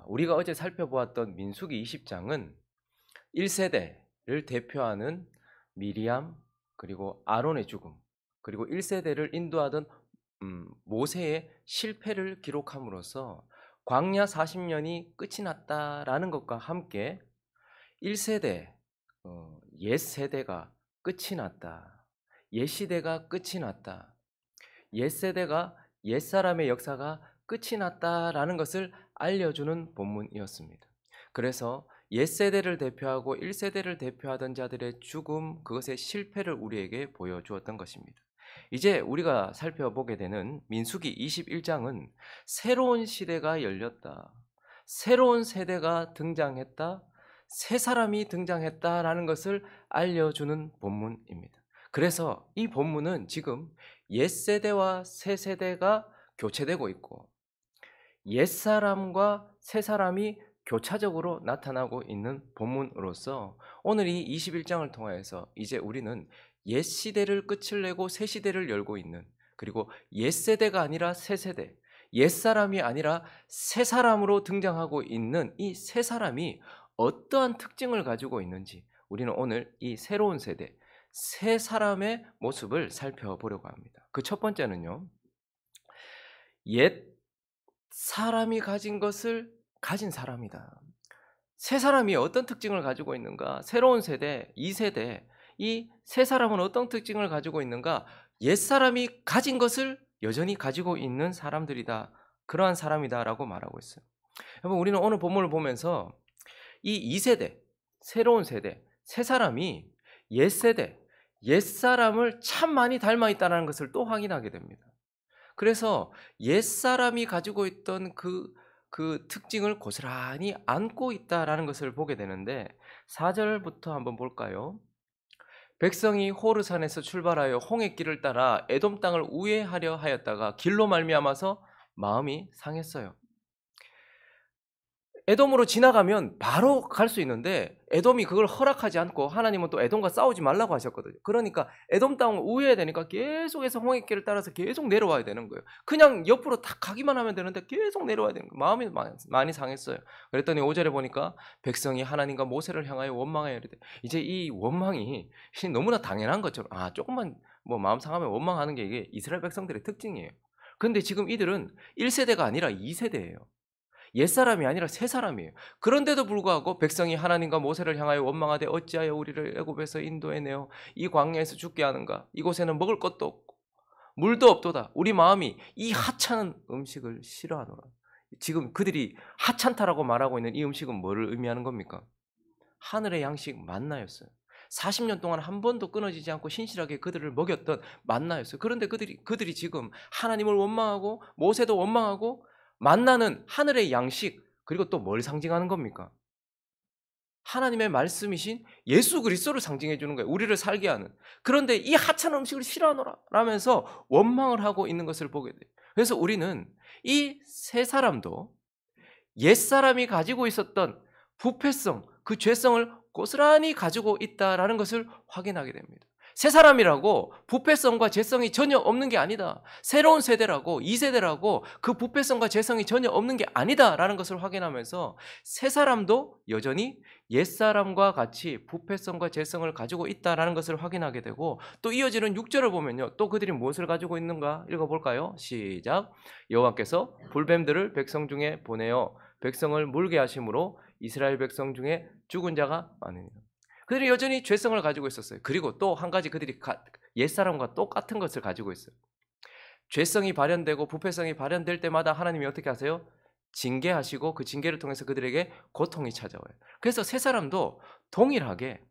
우리가 어제 살펴보았던 민수기 20장은 1세대를 대표하는 미리암 그리고 아론의 죽음, 그리고 1세대를 인도하던 모세의 실패를 기록함으로써 광야 40년이 끝이 났다라는 것과 함께 1세대 옛 세대가 끝이 났다. 옛 시대가 끝이 났다. 옛 세대가 옛 사람의 역사가 끝이 났다라는 것을 알려주는 본문이었습니다. 그래서 옛 세대를 대표하고 1세대를 대표하던 자들의 죽음, 그것의 실패를 우리에게 보여주었던 것입니다. 이제 우리가 살펴보게 되는 민수기 21장은 새로운 시대가 열렸다. 새로운 세대가 등장했다. 새 사람이 등장했다라는 것을 알려주는 본문입니다. 그래서 이 본문은 지금 옛세대와 새세대가 교체되고 있고 옛사람과 새사람이 교차적으로 나타나고 있는 본문으로서 오늘 이 21장을 통해서 이제 우리는 옛시대를 끝을 내고 새시대를 열고 있는, 그리고 옛세대가 아니라 새세대, 옛사람이 아니라 새사람으로 등장하고 있는 이 새사람이 어떠한 특징을 가지고 있는지 우리는 오늘 이 새로운 세대, 새 사람의 모습을 살펴보려고 합니다. 그 첫 번째는요, 옛 사람이 가진 것을 가진 사람이다. 새 사람이 어떤 특징을 가지고 있는가? 새로운 세대, 2세대, 이 새 사람은 어떤 특징을 가지고 있는가? 옛 사람이 가진 것을 여전히 가지고 있는 사람들이다. 그러한 사람이다라고 말하고 있어요. 여러분, 우리는 오늘 본문을 보면서 이 2세대, 새로운 세대, 새 사람이 옛 세대, 옛 사람을 참 많이 닮아 있다는 것을 또 확인하게 됩니다. 그래서 옛 사람이 가지고 있던 그 특징을 고스란히 안고 있다라는 것을 보게 되는데 4절부터 한번 볼까요? 백성이 호르산에서 출발하여 홍해길을 따라 에돔 땅을 우회하려 하였다가 길로 말미암아서 마음이 상했어요. 에돔으로 지나가면 바로 갈 수 있는데 에돔이 그걸 허락하지 않고 하나님은 또 에돔과 싸우지 말라고 하셨거든요. 그러니까 에돔 땅을 우회해야 되니까 계속해서 홍해길을 따라서 계속 내려와야 되는 거예요. 그냥 옆으로 탁 가기만 하면 되는데 계속 내려와야 되는 거예요. 마음이 많이 상했어요. 그랬더니 5절에 보니까 백성이 하나님과 모세를 향하여 원망하여 이르되, 이제 이 원망이 너무나 당연한 것처럼 조금만 뭐 마음 상하면 원망하는 게 이게 이스라엘 백성들의 특징이에요. 그런데 지금 이들은 1세대가 아니라 2세대예요. 옛사람이 아니라 새사람이에요. 그런데도 불구하고 백성이 하나님과 모세를 향하여 원망하되 어찌하여 우리를 애굽에서 인도해내어 이 광야에서 죽게 하는가? 이곳에는 먹을 것도 없고 물도 없도다. 우리 마음이 이 하찮은 음식을 싫어하노라. 지금 그들이 하찮다라고 말하고 있는 이 음식은 뭐를 의미하는 겁니까? 하늘의 양식 만나였어요. 40년 동안 한 번도 끊어지지 않고 신실하게 그들을 먹였던 만나였어요. 그런데 그들이 지금 하나님을 원망하고 모세도 원망하고 만나는 하늘의 양식, 그리고 또 뭘 상징하는 겁니까? 하나님의 말씀이신 예수 그리스도를 상징해 주는 거예요. 우리를 살게 하는. 그런데 이 하찮은 음식을 싫어하노라 라면서 원망을 하고 있는 것을 보게 돼요. 그래서 우리는 이 세 사람도 옛사람이 가지고 있었던 부패성, 그 죄성을 고스란히 가지고 있다라는 것을 확인하게 됩니다. 새 사람이라고 부패성과 죄성이 전혀 없는 게 아니다. 새로운 세대라고, 2세대라고 그 부패성과 죄성이 전혀 없는 게 아니다라는 것을 확인하면서 새 사람도 여전히 옛사람과 같이 부패성과 죄성을 가지고 있다라는 것을 확인하게 되고, 또 이어지는 6절을 보면요, 또 그들이 무엇을 가지고 있는가 읽어볼까요? 시작. 여호와께서 불뱀들을 백성 중에 보내어 백성을 물게 하심으로 이스라엘 백성 중에 죽은 자가 많으니라. 그들이 여전히 죄성을 가지고 있었어요. 그리고 또 한 가지, 그들이 옛사람과 똑같은 것을 가지고 있어요. 죄성이 발현되고 부패성이 발현될 때마다 하나님이 어떻게 하세요? 징계하시고 그 징계를 통해서 그들에게 고통이 찾아와요. 그래서 새 사람도 동일하게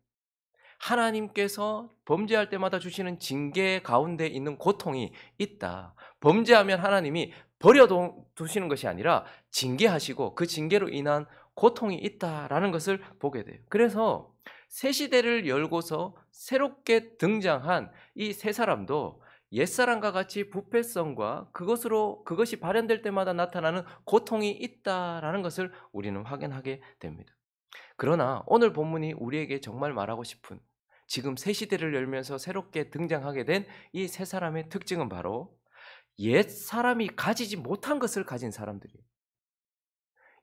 하나님께서 범죄할 때마다 주시는 징계 가운데 있는 고통이 있다. 범죄하면 하나님이 버려두시는 것이 아니라 징계하시고 그 징계로 인한 고통이 있다라는 것을 보게 돼요. 그래서 새 시대를 열고서 새롭게 등장한 이 새 사람도 옛사람과 같이 부패성과 그것이 발현될 때마다 나타나는 고통이 있다라는 것을 우리는 확인하게 됩니다. 그러나 오늘 본문이 우리에게 정말 말하고 싶은, 지금 새 시대를 열면서 새롭게 등장하게 된 이 새 사람의 특징은 바로 옛 사람이 가지지 못한 것을 가진 사람들이에요.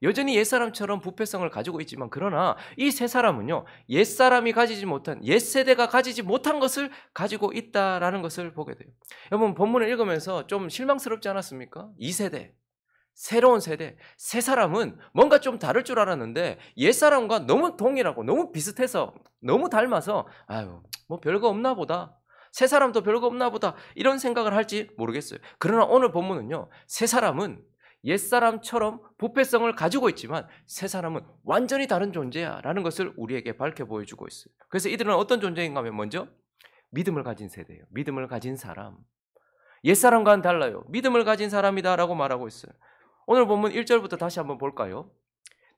여전히 옛사람처럼 부패성을 가지고 있지만 그러나 이 세 사람은요. 옛사람이 가지지 못한 옛세대가 가지지 못한 것을 가지고 있다라는 것을 보게 돼요. 여러분 본문을 읽으면서 좀 실망스럽지 않았습니까? 이 세대 새로운 세대, 새 사람은 뭔가 좀 다를 줄 알았는데 옛사람과 너무 동일하고 너무 비슷해서 너무 닮아서 아유 뭐 별거 없나 보다. 새 사람도 별거 없나 보다 이런 생각을 할지 모르겠어요. 그러나 오늘 본문은요. 새 사람은 옛사람처럼 부패성을 가지고 있지만 새 사람은 완전히 다른 존재야 라는 것을 우리에게 밝혀 보여주고 있어요. 그래서 이들은 어떤 존재인가 하면 먼저 믿음을 가진 세대예요. 믿음을 가진 사람. 옛사람과는 달라요. 믿음을 가진 사람이다 라고 말하고 있어요. 오늘 본문 1절부터 다시 한번 볼까요?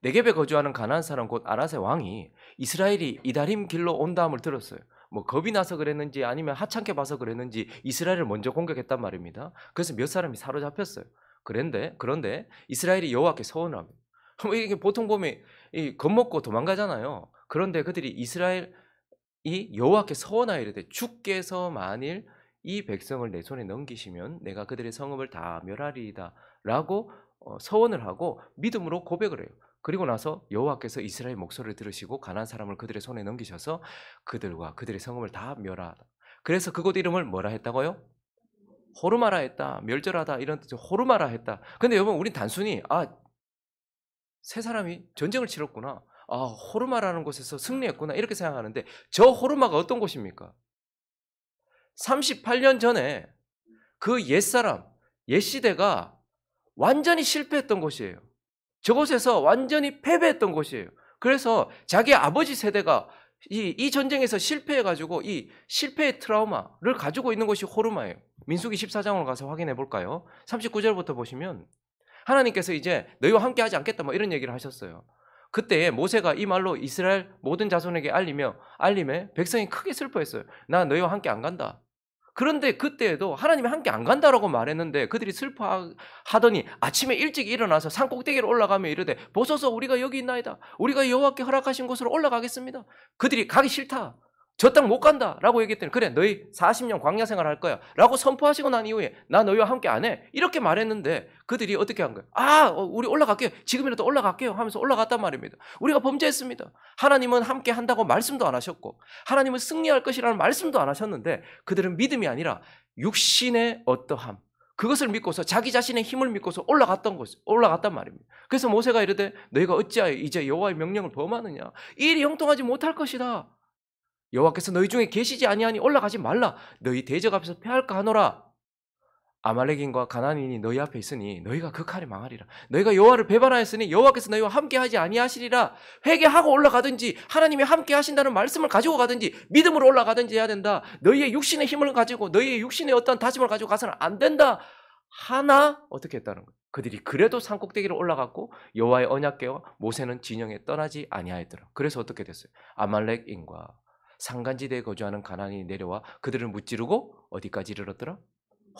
네겝에 거주하는 가나안 사람 곧 아낫의 왕이 이스라엘이 이다림 길로 온다함을 들었어요. 뭐 겁이 나서 그랬는지 아니면 하찮게 봐서 그랬는지 이스라엘을 먼저 공격했단 말입니다. 그래서 몇 사람이 사로잡혔어요. 그런데 이스라엘이 여호와께 서원합니다. 이게 보통 보면 겁먹고 도망가잖아요. 그런데 그들이 이스라엘이 여호와께 서원하여 이르되 주께서 만일 이 백성을 내 손에 넘기시면 내가 그들의 성읍을 다 멸하리이다 라고 서원을 하고 믿음으로 고백을 해요. 그리고 나서 여호와께서 이스라엘 목소리를 들으시고 가나안 사람을 그들의 손에 넘기셔서 그들과 그들의 성읍을 다 멸하다. 그래서 그곳 이름을 뭐라 했다고요? 호르마라 했다. 멸절하다 이런 뜻 호르마라 했다. 근데 여러분 우린 단순히 세 사람이 전쟁을 치렀구나. 호르마라는 곳에서 승리했구나 이렇게 생각하는데 저 호르마가 어떤 곳입니까? 38년 전에 그 옛사람, 옛시대가 완전히 실패했던 곳이에요. 저곳에서 완전히 패배했던 곳이에요. 그래서 자기 아버지 세대가 이 전쟁에서 실패해가지고 이 실패의 트라우마를 가지고 있는 것이 호르마예요. 민수기 14장으로 가서 확인해 볼까요? 39절부터 보시면 하나님께서 이제 너희와 함께 하지 않겠다 뭐 이런 얘기를 하셨어요. 그때 모세가 이 말로 이스라엘 모든 자손에게 알림에 백성이 크게 슬퍼했어요. 나 너희와 함께 안 간다. 그런데 그때에도 하나님이 함께 안 간다라고 말했는데 그들이 슬퍼하더니 아침에 일찍 일어나서 산 꼭대기로 올라가며 이르되 보소서 우리가 여기 있나이다. 우리가 여호와께 허락하신 곳으로 올라가겠습니다. 그들이 가기 싫다. 저 땅 못 간다 라고 얘기했더니 그래 너희 40년 광야 생활 할 거야 라고 선포하시고 난 이후에 나 너희와 함께 안 해 이렇게 말했는데 그들이 어떻게 한 거예요? 우리 올라갈게요. 지금이라도 올라갈게요 하면서 올라갔단 말입니다. 우리가 범죄했습니다. 하나님은 함께 한다고 말씀도 안 하셨고 하나님은 승리할 것이라는 말씀도 안 하셨는데 그들은 믿음이 아니라 육신의 어떠함 그것을 믿고서 자기 자신의 힘을 믿고서 올라갔단 말입니다. 그래서 모세가 이르되 너희가 어찌하여 이제 여호와의 명령을 범하느냐 이 일이 형통하지 못할 것이다. 여호와께서 너희 중에 계시지 아니하니 올라가지 말라. 너희 대적 앞에서 패할까 하노라. 아말렉인과 가나안인이 너희 앞에 있으니 너희가 극할에 망하리라. 너희가 여호와를 배반하였으니 여호와께서 너희와 함께하지 아니하시리라. 회개하고 올라가든지 하나님이 함께하신다는 말씀을 가지고 가든지 믿음으로 올라가든지 해야 된다. 너희의 육신의 힘을 가지고 너희의 육신의 어떤 다짐을 가지고 가서는 안 된다. 하나 어떻게 했다는 거예요? 그들이 그래도 산꼭대기로 올라갔고 여호와의 언약궤와 모세는 진영에 떠나지 아니하였더라. 그래서 어떻게 됐어요? 아말렉인과 산간지대에 거주하는 가나안이 내려와 그들을 무찌르고 어디까지 이르렀더라?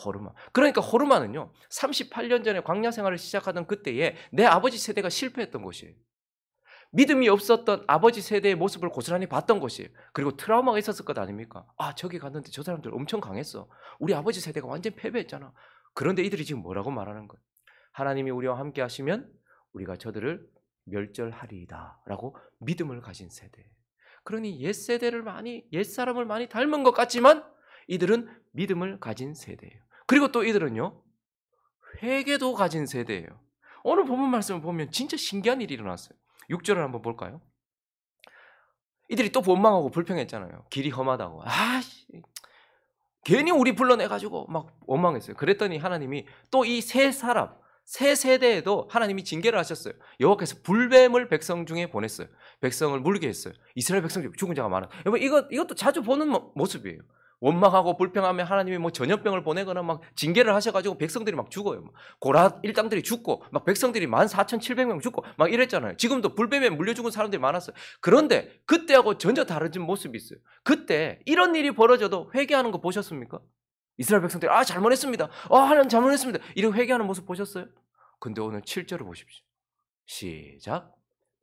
호르마. 그러니까 호르마는요 38년 전에 광야 생활을 시작하던 그때에 내 아버지 세대가 실패했던 곳이에요. 믿음이 없었던 아버지 세대의 모습을 고스란히 봤던 곳이에요. 그리고 트라우마가 있었을 것 아닙니까? 저기 갔는데 저 사람들 엄청 강했어. 우리 아버지 세대가 완전 패배했잖아. 그런데 이들이 지금 뭐라고 말하는 거예요? 하나님이 우리와 함께 하시면 우리가 저들을 멸절하리이다 라고 믿음을 가진 세대. 그러니 옛사람을 많이 닮은 것 같지만 이들은 믿음을 가진 세대예요. 그리고 또 이들은요 회개도 가진 세대예요. 오늘 본문 말씀을 보면 진짜 신기한 일이 일어났어요. 6절을 한번 볼까요? 이들이 또 원망하고 불평했잖아요. 길이 험하다고. 괜히 우리 불러내가지고 막 원망했어요. 그랬더니 하나님이 또 이 새 세대에도 하나님이 징계를 하셨어요. 여호와께서 불뱀을 백성 중에 보냈어요. 백성을 물게 했어요. 이스라엘 백성 중에 죽은 자가 많아. 여러분 이것도 자주 보는 모습이에요. 원망하고 불평하며 하나님이 뭐 전염병을 보내거나 막 징계를 하셔가지고 백성들이 막 죽어요. 고라 일당들이 죽고 막 백성들이 14,700명 죽고 막 이랬잖아요. 지금도 불뱀에 물려 죽은 사람들이 많았어요. 그런데 그때하고 전혀 다른 모습이 있어요. 그때 이런 일이 벌어져도 회개하는 거 보셨습니까? 이스라엘 백성들이 잘못했습니다. 하나님 잘못했습니다. 이렇게 회개하는 모습 보셨어요? 근데 오늘 7절을 보십시오. 시작.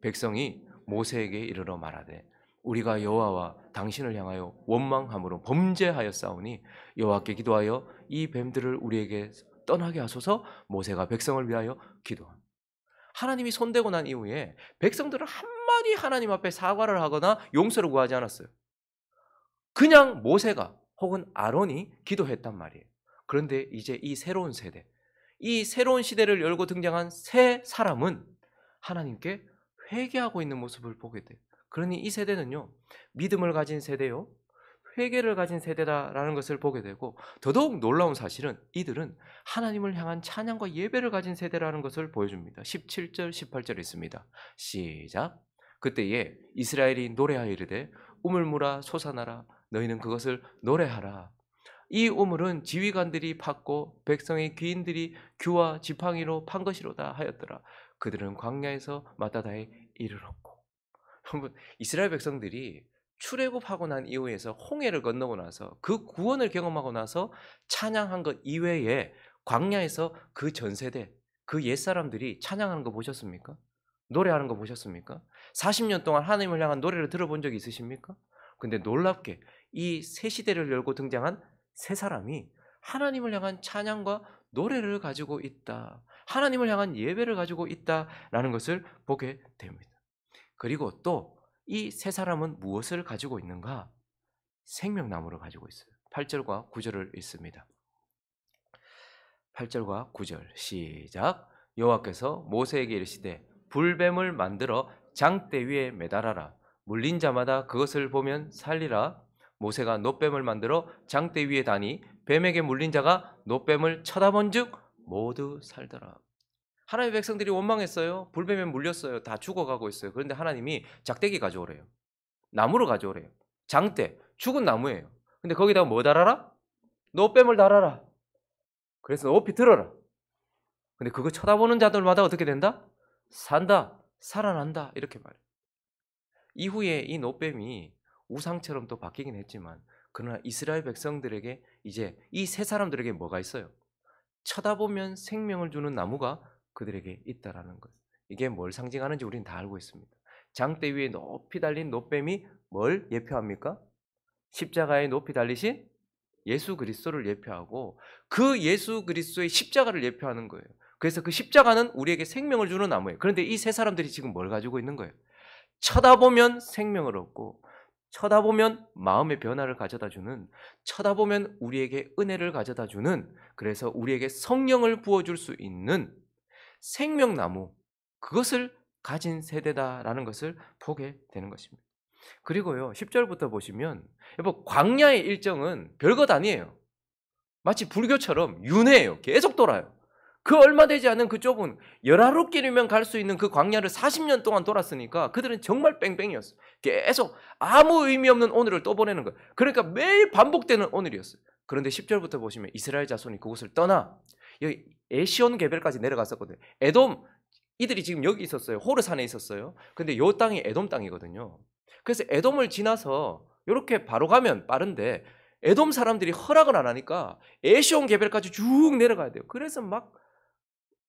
백성이 모세에게 이르러 말하되 우리가 여호와와 당신을 향하여 원망함으로 범죄하였사오니 여호와께 기도하여 이 뱀들을 우리에게 떠나게 하소서. 모세가 백성을 위하여 기도합니다. 하나님이 손대고 난 이후에 백성들은 한마디 하나님 앞에 사과를 하거나 용서를 구하지 않았어요. 그냥 모세가 혹은 아론이 기도했단 말이에요. 그런데 이제 이 새로운 세대, 이 새로운 시대를 열고 등장한 새 사람은 하나님께 회개하고 있는 모습을 보게 돼요. 그러니 이 세대는요, 믿음을 가진 세대요, 회개를 가진 세대다라는 것을 보게 되고, 더더욱 놀라운 사실은 이들은 하나님을 향한 찬양과 예배를 가진 세대라는 것을 보여줍니다. 17절 18절에 있습니다. 시작. 그때에 이스라엘이 노래하여 이르되 우물물아 솟아나라, 너희는 그것을 노래하라. 이 우물은 지휘관들이 팠고 백성의 귀인들이 규와 지팡이로 판 것이로다 하였더라. 그들은 광야에서 마다다에 이르렀고. 여러분, 이스라엘 백성들이 출애굽하고 난 이후에서 홍해를 건너고 나서 그 구원을 경험하고 나서 찬양한 것 이외에 광야에서 그 전세대, 그 옛사람들이 찬양하는 거 보셨습니까? 노래하는 거 보셨습니까? 40년 동안 하나님을 향한 노래를 들어본 적이 있으십니까? 근데 놀랍게 이 새 시대를 열고 등장한 새 사람이 하나님을 향한 찬양과 노래를 가지고 있다, 하나님을 향한 예배를 가지고 있다라는 것을 보게 됩니다. 그리고 또 이 세 사람은 무엇을 가지고 있는가? 생명나무를 가지고 있어요. 8절과 9절을 읽습니다. 8절과 9절 시작. 여호와께서 모세에게 이르시되 불뱀을 만들어 장대 위에 매달아라. 물린 자마다 그것을 보면 살리라. 모세가 놋뱀을 만들어 장대 위에 다니 뱀에게 물린 자가 놋뱀을 쳐다본즉 모두 살더라. 하나님의 백성들이 원망했어요. 불뱀에 물렸어요. 다 죽어가고 있어요. 그런데 하나님이 작대기 가져오래요. 나무를 가져오래요. 장대, 죽은 나무예요. 근데 거기다가 뭐 달아라? 놋뱀을 달아라. 그래서 높이 들어라. 근데 그거 쳐다보는 자들마다 어떻게 된다? 산다, 살아난다, 이렇게 말해요. 이후에 이 놋뱀이 우상처럼 또 바뀌긴 했지만, 그러나 이스라엘 백성들에게 이제 이 세 사람들에게 뭐가 있어요? 쳐다보면 생명을 주는 나무가 그들에게 있다라는 것. 이게 뭘 상징하는지 우리는 다 알고 있습니다. 장대 위에 높이 달린 놋뱀이 뭘 예표합니까? 십자가에 높이 달리신 예수 그리스도를 예표하고, 그 예수 그리스도의 십자가를 예표하는 거예요. 그래서 그 십자가는 우리에게 생명을 주는 나무예요. 그런데 이 세 사람들이 지금 뭘 가지고 있는 거예요? 쳐다보면 생명을 얻고, 쳐다보면 마음의 변화를 가져다 주는, 쳐다보면 우리에게 은혜를 가져다 주는, 그래서 우리에게 성령을 부어줄 수 있는 생명나무, 그것을 가진 세대다라는 것을 보게 되는 것입니다. 그리고요, 10절부터 보시면 여러분, 광야의 일정은 별것 아니에요. 마치 불교처럼 윤회예요. 계속 돌아요. 그 얼마 되지 않은 그 좁은 열하루길이면 갈 수 있는 그 광야를 40년 동안 돌았으니까 그들은 정말 뺑뺑이었어요. 계속 아무 의미 없는 오늘을 또 보내는 거예요. 그러니까 매일 반복되는 오늘이었어요. 그런데 10절부터 보시면 이스라엘 자손이 그곳을 떠나 여기 에시온 게벨까지 내려갔었거든요. 에돔, 이들이 지금 여기 있었어요. 호르산에 있었어요. 근데 요 땅이 에돔 땅이거든요. 그래서 에돔을 지나서 이렇게 바로 가면 빠른데, 에돔 사람들이 허락을 안 하니까 에시온 게벨까지 쭉 내려가야 돼요. 그래서 막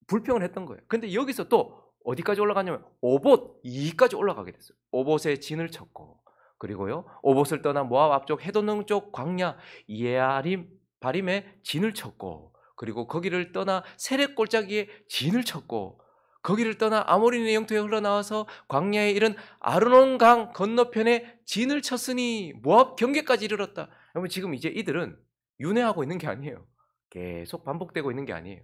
불평을 했던 거예요. 근데 여기서 또 어디까지 올라가냐면 오봇 이까지 올라가게 됐어요. 오봇에 진을 쳤고, 그리고요 오봇을 떠나 모압 앞쪽 해돋는 쪽 광야 예아림 바림에 진을 쳤고, 그리고 거기를 떠나 세렛 골짜기에 진을 쳤고, 거기를 떠나 아모리의 영토에 흘러나와서 광야에 이른 아르논강 건너편에 진을 쳤으니 모압 경계까지 이르렀다. 여러분, 지금 이제 이들은 윤회하고 있는 게 아니에요. 계속 반복되고 있는 게 아니에요.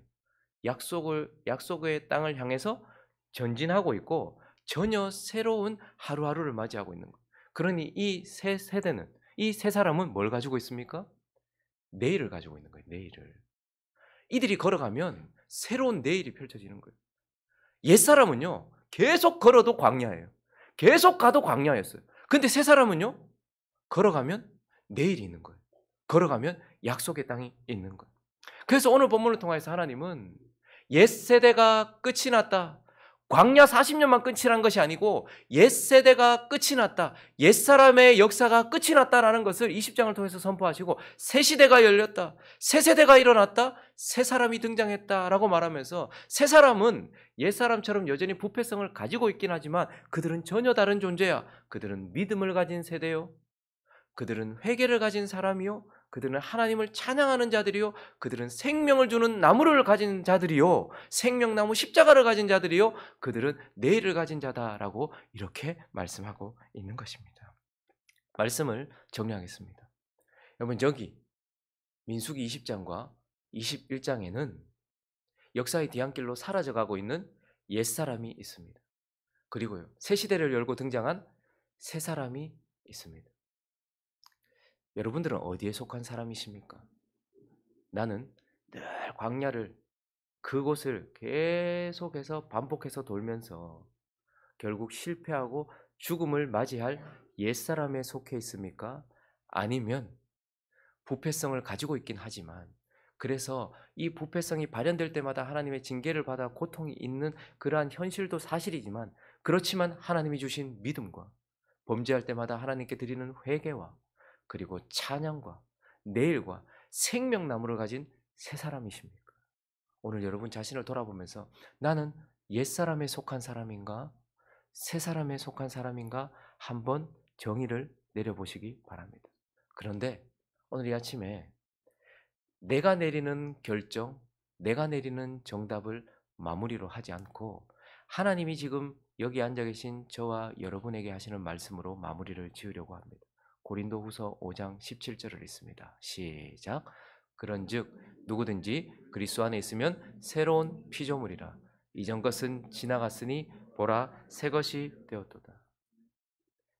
약속의 땅을 향해서 전진하고 있고 전혀 새로운 하루하루를 맞이하고 있는 거예요. 그러니 이 세 세대는, 이 세 사람은 뭘 가지고 있습니까? 내일을 가지고 있는 거예요. 내일을. 이들이 걸어가면 새로운 내일이 펼쳐지는 거예요. 옛사람은요 계속 걸어도 광야예요. 계속 가도 광야였어요. 근데 세 사람은요 걸어가면 내일이 있는 거예요. 걸어가면 약속의 땅이 있는 거예요. 그래서 오늘 본문을 통해서 하나님은 옛세대가 끝이 났다, 광야 40년만 끝이 난 것이 아니고 옛세대가 끝이 났다, 옛사람의 역사가 끝이 났다라는 것을 20장을 통해서 선포하시고, 새 시대가 열렸다, 새 세대가 일어났다, 새 사람이 등장했다라고 말하면서, 새 사람은 옛사람처럼 여전히 부패성을 가지고 있긴 하지만 그들은 전혀 다른 존재야. 그들은 믿음을 가진 세대요, 그들은 회개를 가진 사람이요, 그들은 하나님을 찬양하는 자들이요 그들은 생명을 주는 나무를 가진 자들이요 생명나무 십자가를 가진 자들이요 그들은 내일을 가진 자다라고 이렇게 말씀하고 있는 것입니다. 말씀을 정리하겠습니다. 여러분 저기 민수기 20장과 21장에는 역사의 뒤안길로 사라져가고 있는 옛사람이 있습니다. 그리고요 새 시대를 열고 등장한 새 사람이 있습니다. 여러분들은 어디에 속한 사람이십니까? 나는 늘 광야를 그곳을 계속해서 반복해서 돌면서 결국 실패하고 죽음을 맞이할 옛사람에 속해 있습니까? 아니면 부패성을 가지고 있긴 하지만 그래서 이 부패성이 발현될 때마다 하나님의 징계를 받아 고통이 있는 그러한 현실도 사실이지만 그렇지만 하나님이 주신 믿음과 범죄할 때마다 하나님께 드리는 회개와 그리고 찬양과 내일과 생명나무를 가진 새 사람이십니까? 오늘 여러분 자신을 돌아보면서 나는 옛사람에 속한 사람인가? 새 사람에 속한 사람인가? 한번 정의를 내려보시기 바랍니다. 그런데 오늘 이 아침에 내가 내리는 결정, 내가 내리는 정답을 마무리로 하지 않고 하나님이 지금 여기 앉아 계신 저와 여러분에게 하시는 말씀으로 마무리를 지으려고 합니다. 고린도후서 5장 17절을 읽습니다. 시작. 그런즉 누구든지 그리스도 안에 있으면 새로운 피조물이라 이전 것은 지나갔으니 보라 새 것이 되었도다.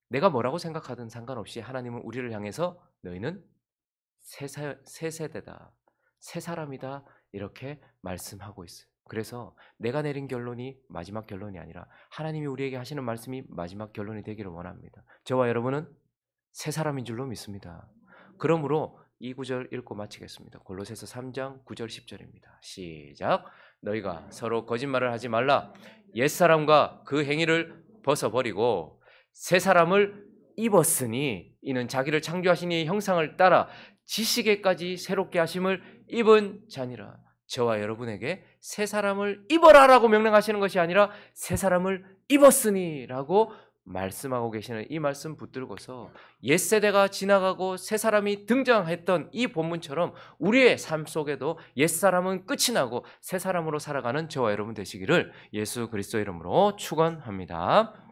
내가 뭐라고 생각하든 상관없이 하나님은 우리를 향해서 너희는 새 세대다, 새 사람이다 이렇게 말씀하고 있어요. 그래서 내가 내린 결론이 마지막 결론이 아니라 하나님이 우리에게 하시는 말씀이 마지막 결론이 되기를 원합니다. 저와 여러분은 새 사람인 줄로 믿습니다. 그러므로 이 구절 읽고 마치겠습니다. 골로새서 3장 9절 10절입니다. 시작. 너희가 서로 거짓말을 하지 말라. 옛사람과 그 행위를 벗어버리고 새 사람을 입었으니 이는 자기를 창조하신 이의 형상을 따라 지식에까지 새롭게 하심을 입은 자니라. 저와 여러분에게 새 사람을 입어라라고 명령하시는 것이 아니라 새 사람을 입었으니라고 말씀하고 계시는 이 말씀 붙들고서 옛세대가 지나가고 새 사람이 등장했던 이 본문처럼 우리의 삶 속에도 옛사람은 끝이 나고 새 사람으로 살아가는 저와 여러분 되시기를 예수 그리스도 이름으로 축원합니다.